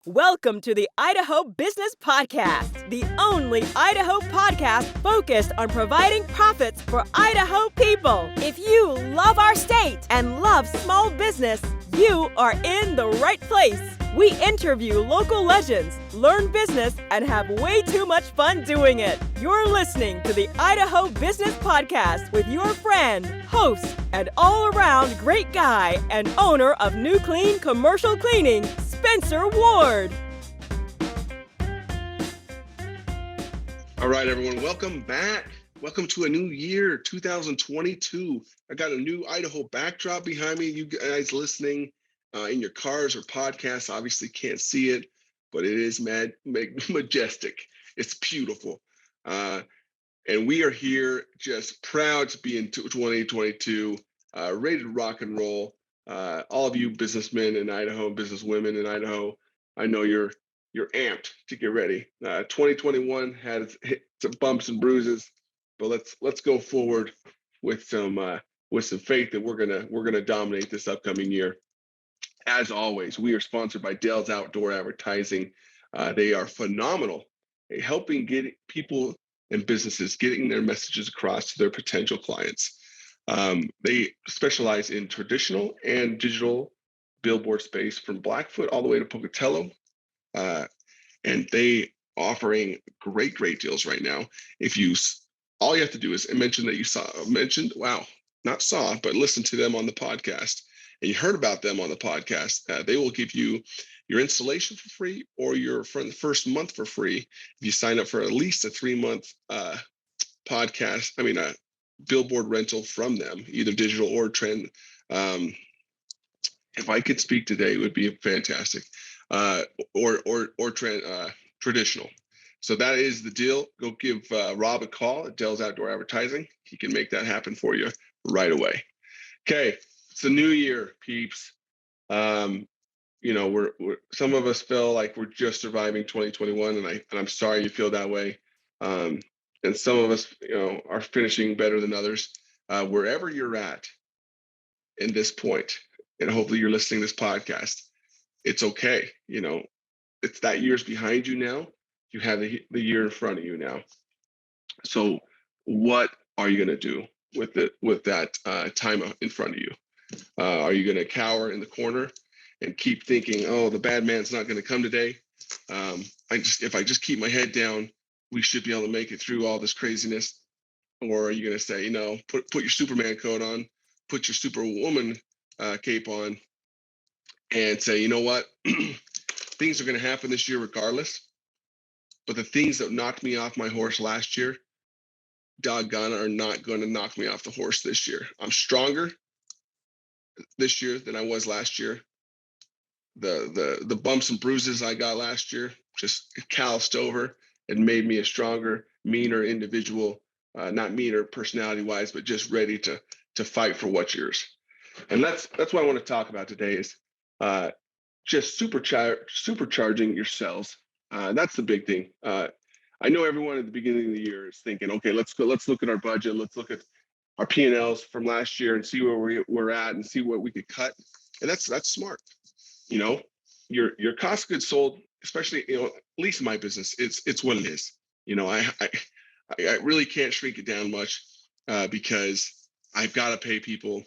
Welcome to the Idaho Business Podcast, the only Idaho podcast focused on providing profits for Idaho people. If you love our state and love small business, you are in the right place. We interview local legends, learn business, and have way too much fun doing it. You're listening to the Idaho Business Podcast with your friend, host, and all-around great guy and owner of New Clean Commercial Cleaning, Spencer Ward. All right, everyone, welcome back. Welcome to a new year, 2022. I got a new Idaho backdrop behind me. You guys listening in your cars or podcasts obviously can't see it, but it is majestic. It's beautiful. And we are here just proud to be in 2022, ready to rock and roll. All of you businessmen in Idaho, businesswomen in Idaho, I know you're amped to get ready. 2021 had some bumps and bruises, but let's go forward with some faith that we're gonna dominate this upcoming year. As always, we are sponsored by Dell's Outdoor Advertising. They are phenomenal at helping get people and businesses getting their messages across to their potential clients. They specialize in traditional and digital billboard space from Blackfoot all the way to Pocatello. And they offering great deals right now. All you have to do is mention that but listen to them on the podcast, and you heard about them on the podcast. They will give you your installation for free or your first month for free if you sign up for at least a 3-month billboard rental from them, either digital or trend. If I could speak today, it would be fantastic. Or traditional. So that is the deal. Go give Rob a call at Dell's Outdoor Advertising. He can make that happen for you right away. Okay, it's a new year, peeps. We're some of us feel like we're just surviving 2021, and I'm sorry you feel that way. And some of us, are finishing better than others. Wherever you're at in this point, and hopefully you're listening to this podcast, it's okay. It's that year's behind you now. You have the year in front of you now. So what are you going to do with that time in front of you? Are you going to cower in the corner and keep thinking, oh, the bad man's not going to come today? If I just keep my head down, we should be able to make it through all this craziness. Or are you going to say, put your Superman coat on, put your Superwoman cape on, and say, you know what? Things are going to happen this year regardless. But the things that knocked me off my horse last year, doggone, are not going to knock me off the horse this year. I'm stronger this year than I was last year. The bumps and bruises I got last year just calloused over and made me a stronger, meaner individual. Not meaner personality-wise, but just ready to fight for what's yours. And that's what I want to talk about today is just supercharging your sales. That's the big thing. I know everyone at the beginning of the year is thinking, okay, let's look at our budget. Let's look at our P&Ls from last year and see where we're at and see what we could cut. And that's smart. Your cost of goods sold, especially, at least in my business, it's what it is. I really can't shrink it down much because I've got to pay people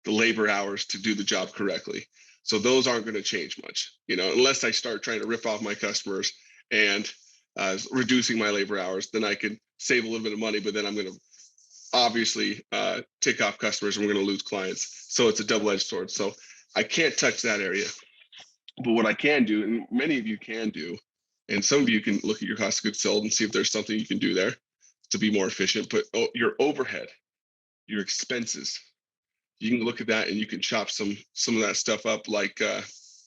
the labor hours to do the job correctly. So those aren't going to change much, unless I start trying to rip off my customers and reducing my labor hours. Then I could save a little bit of money, but then I'm going to obviously tick off customers and we're going to lose clients. So it's a double-edged sword. So I can't touch that area. But what I can do, and many of you can do, and some of you can look at your cost of goods sold and see if there's something you can do there to be more efficient. But your overhead, your expenses, you can look at that and you can chop some of that stuff up, like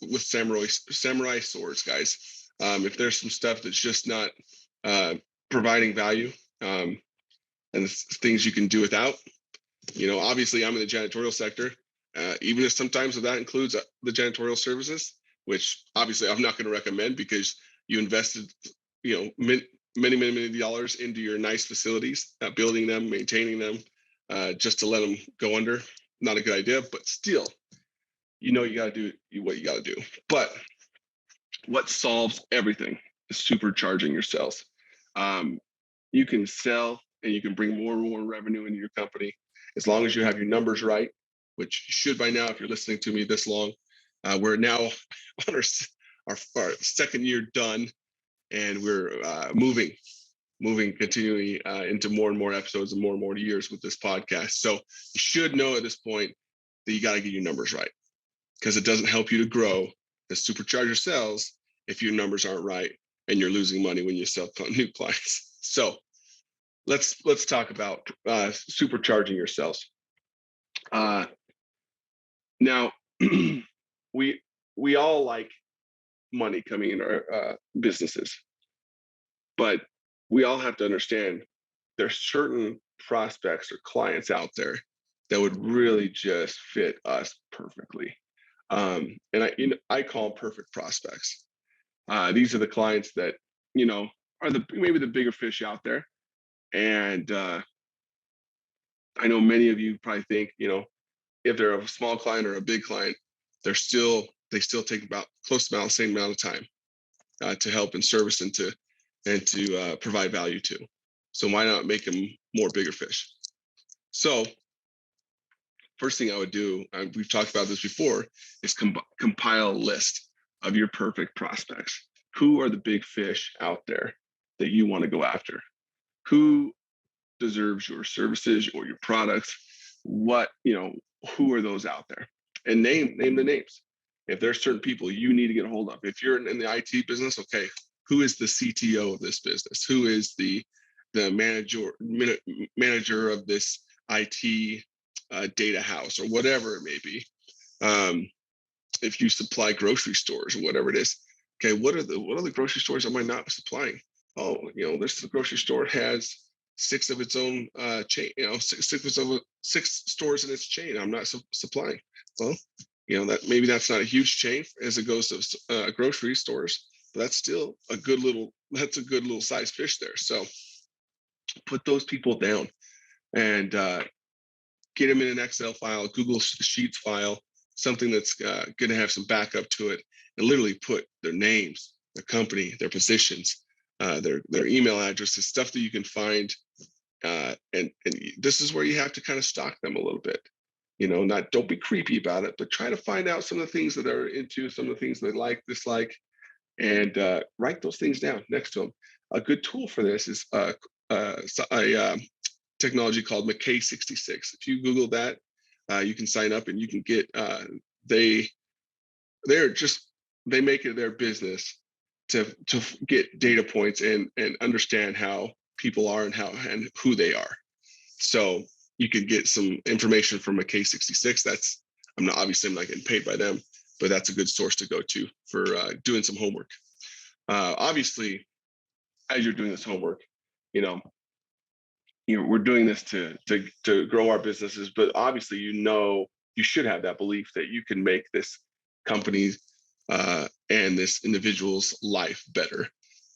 with samurai swords, guys. If there's some stuff that's just not providing value, and things you can do without, obviously I'm in the janitorial sector, even if sometimes that includes the janitorial services, which obviously I'm not going to recommend because you invested, many dollars into your nice facilities, building them, maintaining them, just to let them go under. Not a good idea, but still, you got to do what you got to do. But what solves everything is supercharging your sales. Um, you can sell and you can bring more and more revenue into your company as long as you have your numbers right, which you should by now if you're listening to me this long. We're now on our second year done, and we're moving continually into more and more episodes and more years with this podcast. So you should know at this point that you got to get your numbers right, because it doesn't help you to grow the supercharger sales if your numbers aren't right and you're losing money when you sell new clients. So let's talk about supercharging your sales. Now, we all like money coming into our businesses, but we all have to understand there's certain prospects or clients out there that would really just fit us perfectly. And I call them perfect prospects. These are the clients that, are maybe the bigger fish out there. And I know many of you probably think, if they're a small client or a big client, they still take about the same amount of time to help and service and to provide value to. So why not make them more bigger fish? So first thing I would do, we've talked about this before, is compile a list of your perfect prospects. Who are the big fish out there that you want to go after? Who deserves your services or your products? Who are those out there? And name the names. If there's certain people you need to get a hold of. If you're in the IT business, okay, who is the CTO of this business? Who is the manager of this IT data house or whatever it may be? If you supply grocery stores or whatever it is, okay, what are the grocery stores am I not supplying? Oh, this grocery store has six of its own chain, six stores in its chain. I'm not supplying. Well, that maybe that's not a huge chain as it goes to grocery stores, but that's still a good little size fish there. So put those people down and get them in an Excel file, Google Sheets file, something that's going to have some backup to it, and literally put their names, their company, their positions, their email addresses, stuff that you can find. And this is where you have to kind of stalk them a little bit. Don't be creepy about it, but try to find out some of the things that they're into, some of the things they like, dislike, and write those things down next to them. A good tool for this is a technology called McKay66. If you Google that, you can sign up and you can get. They make it their business to get data points and understand how people are and who they are. So you can get some information from McKay66. I'm not getting paid by them, but that's a good source to go to for doing some homework. Obviously, as you're doing this homework, we're doing this to grow our businesses, but obviously, you should have that belief that you can make this company's and this individual's life better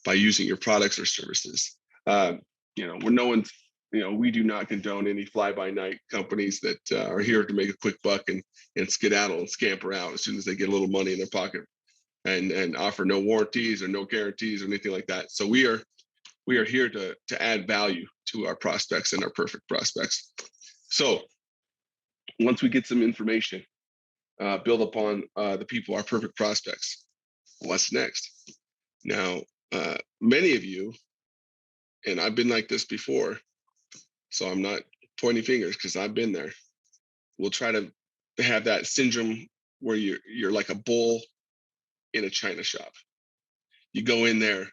by using your products or services. We're no one's, we do not condone any fly-by-night companies that are here to make a quick buck and skedaddle and scamper out as soon as they get a little money in their pocket and offer no warranties or no guarantees or anything like that. So we are here to add value to our prospects and our perfect prospects. So once we get some information, build upon the people, our perfect prospects, what's next? Now, many of you, and I've been like this before, so I'm not pointing fingers because I've been there, we'll try to have that syndrome where you're like a bull in a china shop. You go in there,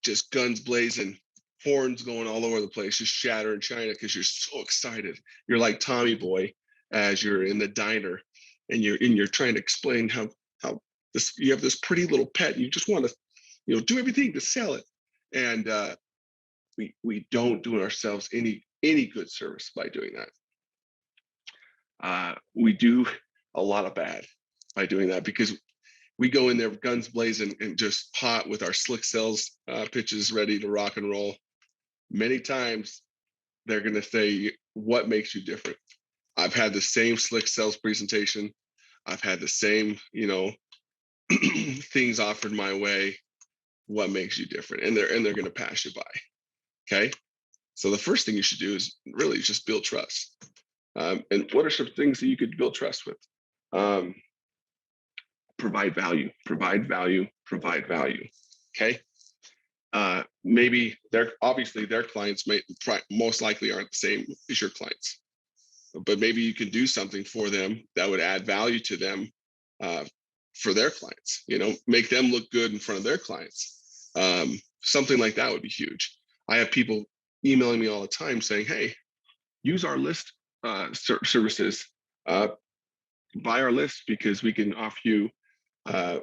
just guns blazing, horns going all over the place, just shattering china because you're so excited. You're like Tommy Boy as you're in the diner and you're trying to explain how you have this pretty little pet and you just want to do everything to sell it. And we don't do ourselves any good service by doing that. We do a lot of bad by doing that because we go in there guns blazing and just hot with our slick sales pitches ready to rock and roll. Many times they're going to say, what makes you different? I've had the same slick sales presentation. I've had the same, things offered my way, what makes you different? And they're going to pass you by. Okay. So the first thing you should do is really just build trust. And what are some things that you could build trust with? Provide value, provide value, provide value. Okay. Maybe obviously their clients most likely aren't the same as your clients, but maybe you can do something for them that would add value to them, for their clients, make them look good in front of their clients. Something like that would be huge. I have people emailing me all the time saying, hey, use our list services, buy our list because we can offer you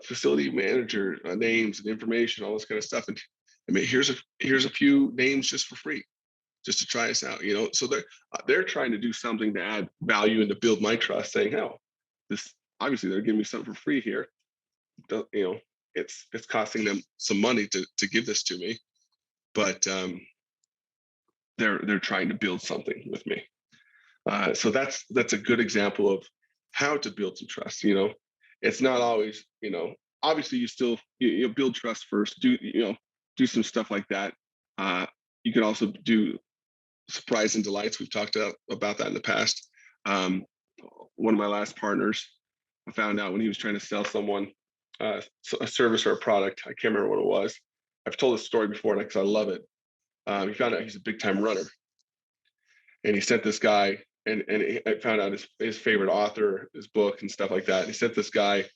facility manager names and information, all this kind of stuff. And I mean, here's a few names just for free, just to try us out. So they're trying to do something to add value and to build my trust, saying, "Oh, this obviously they're giving me something for free here. It's costing them some money to give this to me, but they're trying to build something with me." So that's a good example of how to build some trust. It's not always, obviously you build trust first, do some stuff like that. You can also do surprise and delights. We've talked about that in the past. One of my last partners, I found out when he was trying to sell someone a service or a product, I can't remember what it was. I've told this story before because I love it. He found out he's a big time runner, and he sent this guy, and I found out his favorite author, his book and stuff like that. He sent this guy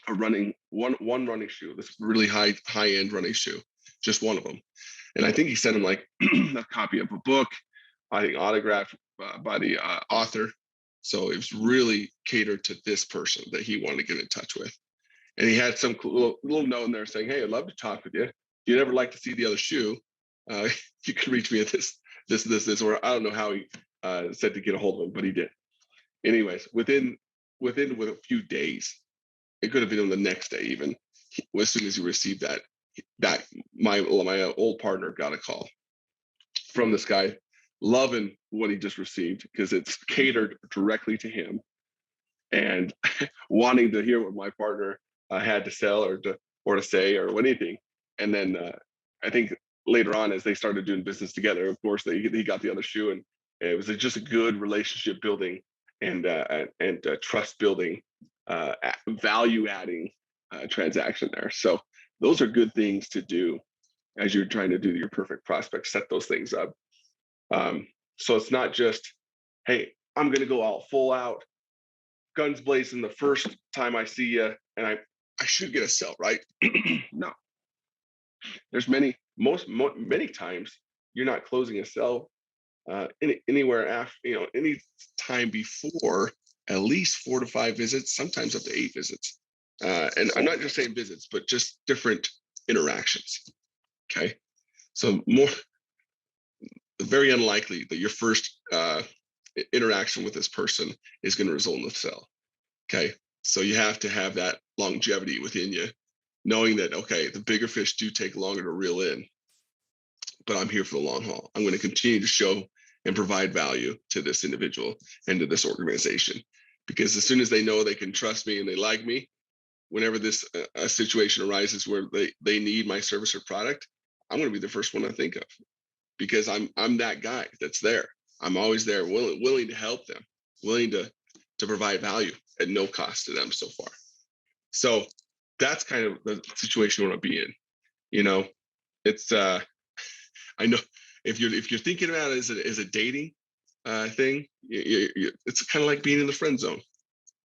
a one running shoe, this really high end running shoe, just one of them. And I think he sent him like a copy of a book, I think autographed by the author. So it was really catered to this person that he wanted to get in touch with. And he had some cool little note in there saying, "Hey, I'd love to talk with you. If you'd ever like to see the other shoe, you can reach me at this," or I don't know how he said to get a hold of him, but he did. Anyways, within with a few days, it could have been on the next day even, as soon as he received that my old partner got a call from this guy, loving what he just received because it's catered directly to him, and wanting to hear what my partner had to sell or to say or anything. And then I think later on, as they started doing business together, of course, he got the other shoe, and it was just a good relationship building and trust building, value adding transaction there. So those are good things to do as you're trying to do your perfect prospect. Set those things up. So it's not just, hey, I'm going to go out full out, guns blazing the first time I see you, and I should get a sell, right? No. There's many times you're not closing a sell anywhere after, any time before at least 4 to 5 visits, sometimes up to 8 visits. And I'm not just saying visits, but just different interactions. Okay. So very unlikely that your first interaction with this person is going to result in a sell. Okay. So you have to have that longevity within you, knowing that, okay, the bigger fish do take longer to reel in, but I'm here for the long haul. I'm going to continue to show and provide value to this individual and to this organization, because as soon as they know they can trust me and they like me, whenever this a situation arises where they need my service or product, I'm going to be the first one to think of, because I'm that guy that's there. I'm always there, willing to help them, willing to provide value at no cost to them so far. So that's kind of the situation we want to be in. It's I know if you're thinking about it as a dating thing, it's kind of like being in the friend zone,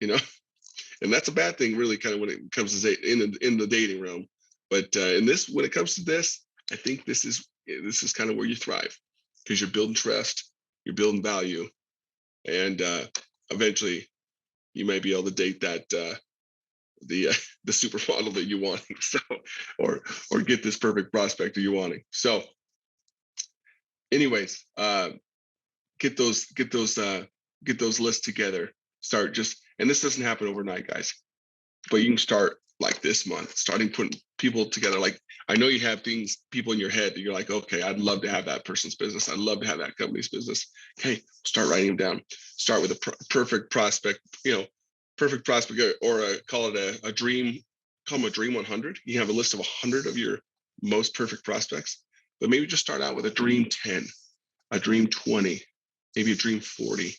and that's a bad thing, really, kind of when it comes to in the dating realm. But when it comes to this, I think this is kind of where you thrive, because you're building trust, you're building value, and eventually you may be able to date that the supermodel that you're wanting, so or get this perfect prospect that you're wanting. So anyways, get those lists together. Start and this doesn't happen overnight, guys, but you can start like this month, starting putting people together. Like, I know you have people in your head that you're like, okay, I'd love to have that person's business. I'd love to have that company's business. Okay, start writing them down. Start with a perfect prospect, or call it a dream call them a dream 100. You have a list of 100 of your most perfect prospects, but maybe just start out with a dream 10, a dream 20, maybe a dream 40,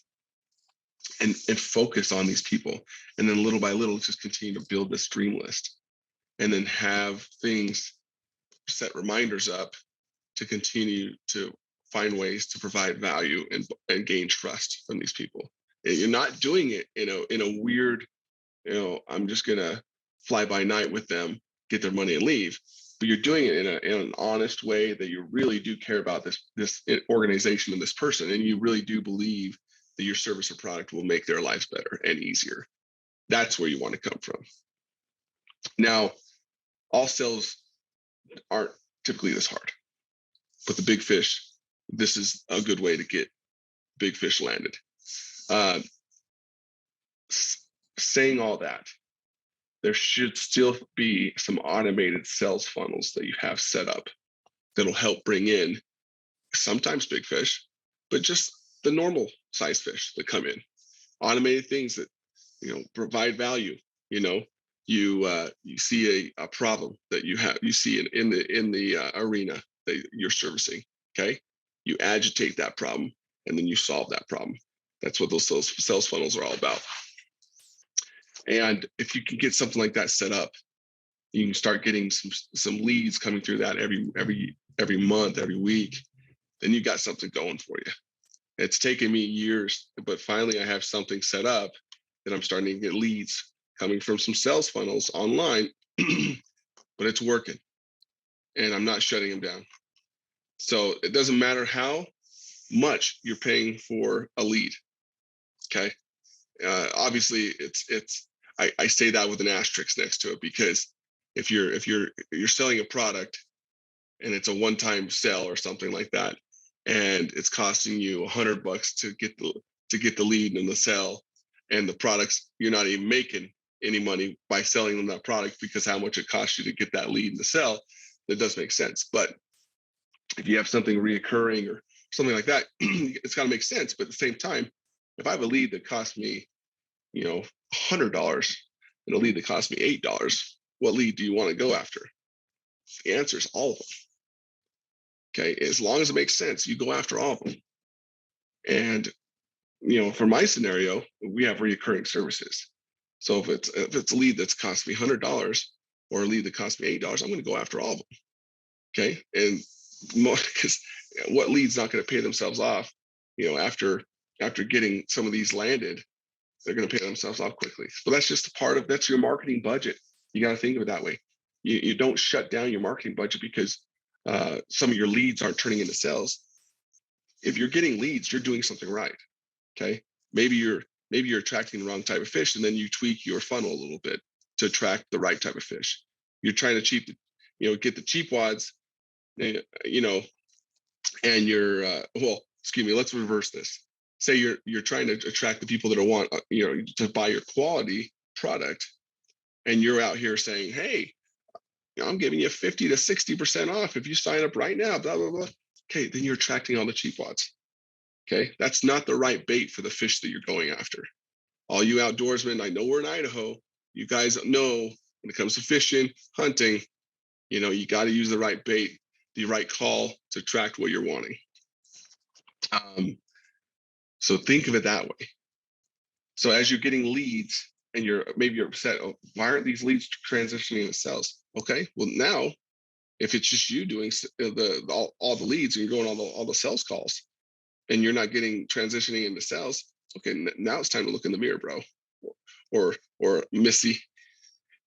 and focus on these people. And then little by little, just continue to build this dream list, and then have things, set reminders up to continue to find ways to provide value and gain trust from these people. And you're not doing it in a weird, I'm just gonna fly by night with them, get their money and leave. But you're doing it in an honest way that you really do care about this organization and this person, and you really do believe that your service or product will make their lives better and easier. That's where you want to come from. Now, all sales aren't typically this hard, but the big fish, this is a good way to get big fish landed. Saying all that, there should still be some automated sales funnels that you have set up that'll help bring in sometimes big fish, but just the normal size fish that come in. Automated things that provide value. You see a problem that you see in the arena that you're servicing. Okay, you agitate that problem and then you solve that problem. That's what those sales funnels are all about. And if you can get something like that set up, you can start getting some leads coming through that every month, every week. Then you got something going for you. It's taken me years, but finally I have something set up that I'm starting to get leads coming from some sales funnels online, but it's working and I'm not shutting them down. So it doesn't matter how much you're paying for a lead. Okay. Obviously I say that with an asterisk next to it, because if you're selling a product and it's a one-time sell or something like that, and it's costing you $100 to get the lead and the sell, and the products, you're not even making any money by selling them that product because how much it costs you to get that lead and the sell, that does make sense. But if you have something reoccurring or something like that, it's got to make sense. But at the same time, if I have a lead that costs me, $100 and a lead that costs me $8, what lead do you want to go after? The answer is all of them. Okay, as long as it makes sense, you go after all of them. And for my scenario, we have recurring services. So if it's a lead that's cost me $100 or a lead that cost me $8, I'm going to go after all of them. Okay, and because what lead's not going to pay themselves off, after getting some of these landed, they're going to pay themselves off quickly. So that's just that's your marketing budget. You got to think of it that way. You don't shut down your marketing budget because some of your leads aren't turning into sales. If you're getting leads, you're doing something right. Okay, maybe you're attracting the wrong type of fish, and then you tweak your funnel a little bit to attract the right type of fish. You're trying to get the cheap wads, and you're let's reverse this. Say you're trying to attract the people that want to buy your quality product, and you're out here saying, hey, I'm giving you 50 to 60% off if you sign up right now, blah blah blah. Okay, then you're attracting all the cheap wads. Okay, that's not the right bait for the fish that you're going after. All you outdoorsmen, I know we're in Idaho, you guys know when it comes to fishing, hunting, you got to use the right bait, the right call to attract what you're wanting. So think of it that way. So as you're getting leads and you're upset, oh, why aren't these leads transitioning into sales? Okay, well now, if it's just you doing all the leads and you're going all the sales calls, and you're not transitioning into sales, okay, now it's time to look in the mirror, bro, or Missy.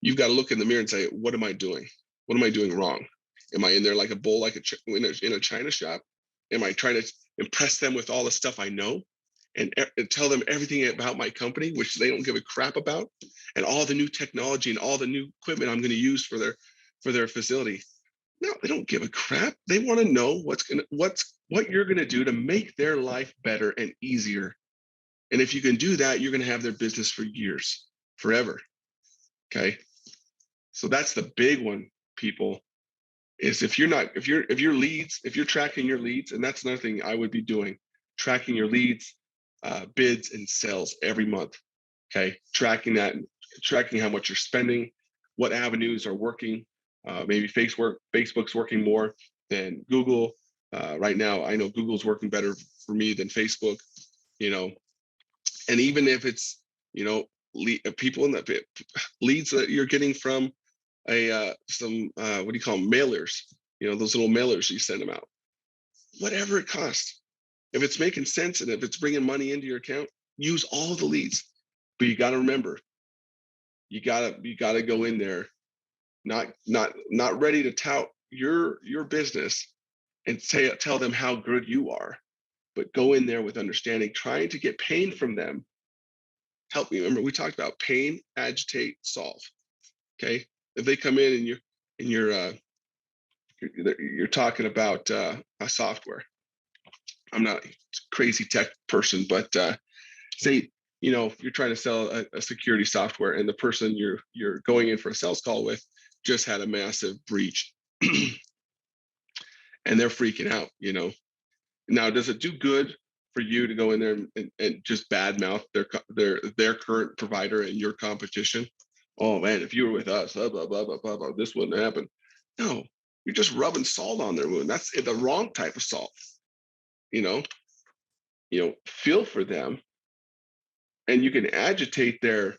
You've got to look in the mirror and say, what am I doing? What am I doing wrong? Am I in there like a bull, in a china shop? Am I trying to impress them with all the stuff I know and tell them everything about my company, which they don't give a crap about, and all the new technology and all the new equipment I'm going to use for their facility? No, they don't give a crap. They want to know what you're going to do to make their life better and easier. And if you can do that, you're going to have their business for years, forever. Okay. So that's the big one, people, is if you're tracking your leads, and that's another thing I would be doing, tracking your leads, bids and sales every month. Okay. Tracking how much you're spending, what avenues are working. Maybe Facebook's working more than Google. Right now, I know Google's working better for me than Facebook, you know, and even if it's, you know, people in the leads that you're getting from some what do you call them, mailers, you know, those little mailers you send them out, whatever it costs. If it's making sense and if it's bringing money into your account, use all the leads. But you got to remember, you gotta go in there, not ready to tout your business and tell them how good you are, but go in there with understanding, trying to get pain from them. Help me. Remember, we talked about pain, agitate, solve. Okay. If they come in and you're talking about a software. I'm not a crazy tech person, but say, you know, you're trying to sell a security software and the person you're going in for a sales call with just had a massive breach and they're freaking out, you know. Now, does it do good for you to go in there and just badmouth their current provider and your competition? Oh man, if you were with us, blah, blah, blah, blah, blah, blah, this wouldn't happen. No, you're just rubbing salt on their wound. That's the wrong type of salt. You know, feel for them, and you can agitate their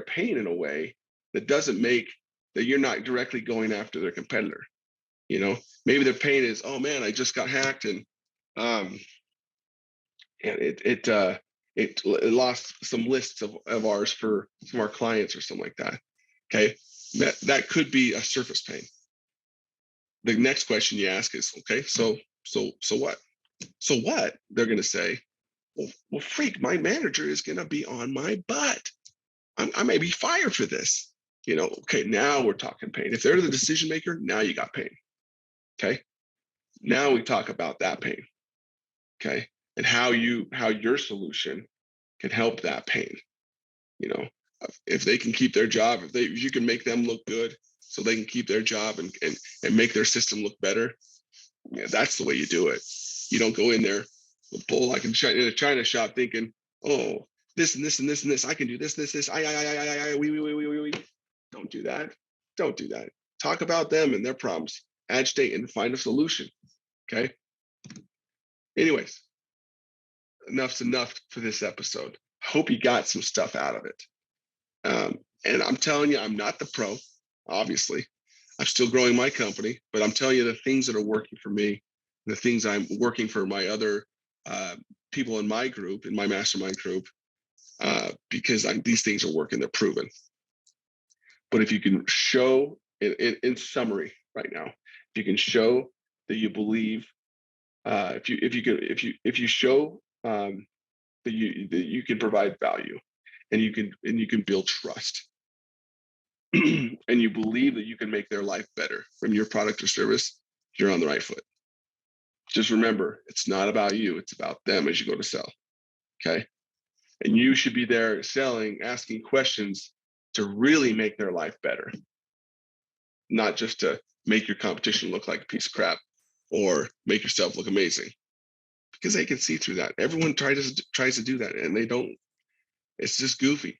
pain in a way that doesn't make that you're not directly going after their competitor. You know, maybe their pain is, oh man, I just got hacked and it lost some lists of ours for some of our clients or something like that. Okay, that could be a surface pain. The next question you ask is, okay, so what? So what? They're going to say, well, freak, my manager is going to be on my butt. I may be fired for this. You know, okay, now we're talking pain. If they're the decision maker, now you got pain. Okay, now we talk about that pain. Okay, and how your solution can help that pain. You know, if they can keep their job, if you can make them look good so they can keep their job and make their system look better, yeah, that's the way you do it. You don't go in there with bull like in a China shop thinking, oh, this and this and this and this, I can do this, we. Don't do that. Don't do that. Talk about them and their problems. Agitate and find a solution. Okay. Anyways, enough's enough for this episode. Hope you got some stuff out of it. And I'm telling you, I'm not the pro, obviously. I'm still growing my company, but I'm telling you the things that are working for me, the things I'm working for my other people in my group, in my mastermind group, because these things are working, they're proven. But if you can show, in summary right now, if you can show that you believe, if you show that you can provide value, and you can build trust, and you believe that you can make their life better from your product or service, you're on the right foot. Just remember, it's not about you, it's about them as you go to sell. Okay. And you should be there selling, asking questions to really make their life better, not just to make your competition look like a piece of crap or make yourself look amazing, because they can see through that. Everyone tries to do that and they don't. It's just goofy.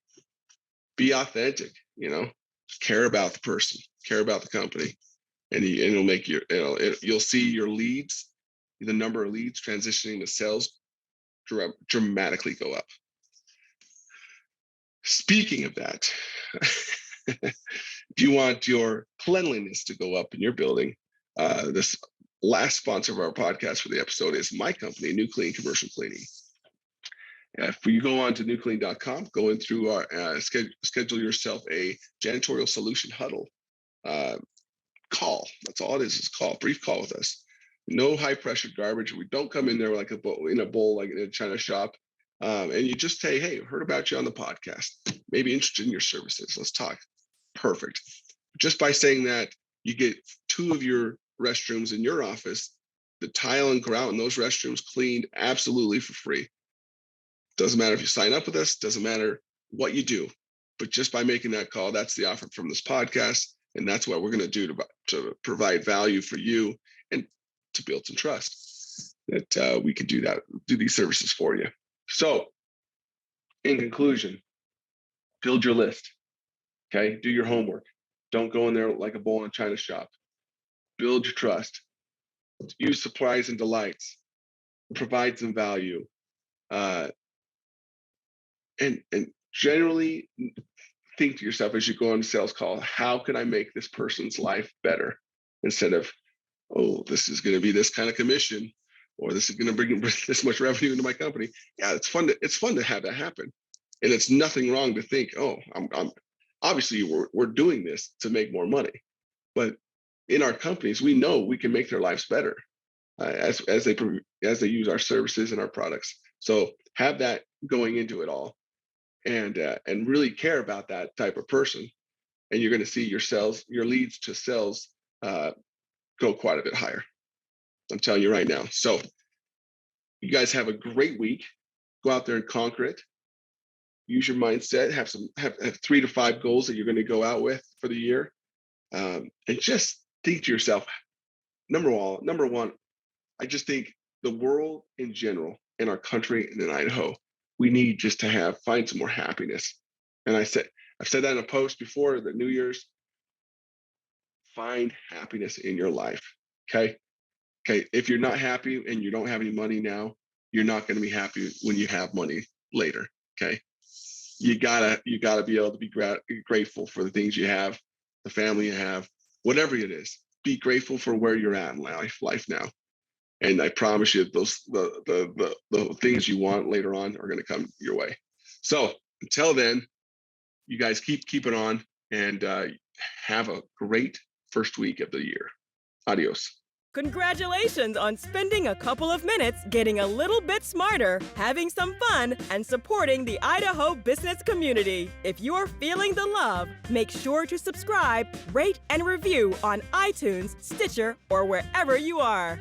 Be authentic, you know, care about the person, care about the company, and it'll make you'll see your leads, the number of leads transitioning to sales dramatically go up. Speaking of that, if you want your cleanliness to go up in your building, this last sponsor of our podcast for the episode is my company, New Clean Commercial Cleaning. If you go on to newclean.com, go in through our schedule yourself a janitorial solution huddle call. That's all it is call, brief call with us. No high pressure garbage. We don't come in there like in a bowl like in a China shop. And you just say, hey, heard about you on the podcast, maybe interested in your services. Let's talk. Perfect. Just by saying that, you get 2 of your restrooms in your office, the tile and grout in those restrooms cleaned absolutely for free. Doesn't matter if you sign up with us, doesn't matter what you do, but just by making that call, that's the offer from this podcast. And that's what we're going to do to provide value for you and to build some trust that we can do these services for you. So in conclusion, build your list. Okay. Do your homework. Don't go in there like a bull in a china shop. Build your trust. Use surprise and delights. Provide some value. And generally think to yourself as you go on a sales call, how can I make this person's life better? Instead of, oh, this is going to be this kind of commission, or this is going to bring this much revenue into my company. Yeah, it's fun to have that happen. And it's nothing wrong to think, oh, I'm obviously we're doing this to make more money. But in our companies, we know we can make their lives better as they use our services and our products. So have that going into it all, and really care about that type of person, and you're going to see your leads to sales go quite a bit higher. I'm telling you right now. So you guys have a great week. Go out there and conquer it. Use your mindset. Have 3 to 5 goals that you're going to go out with for the year, and just think to yourself. Number one, I just think the world in general, in our country and in Idaho, we need just to find some more happiness. And I've said that in a post before, the New Year's. Find happiness in your life. Okay. If you're not happy and you don't have any money now, you're not going to be happy when you have money later. Okay. You gotta be able to be grateful for the things you have, the family you have, whatever it is. Be grateful for where you're at in life now. And I promise you, the things you want later on are going to come your way. So until then, you guys keep it on, and have a great first week of the year. Adios. Congratulations on spending a couple of minutes getting a little bit smarter, having some fun, and supporting the Idaho business community. If you're feeling the love, make sure to subscribe, rate, and review on iTunes, Stitcher, or wherever you are.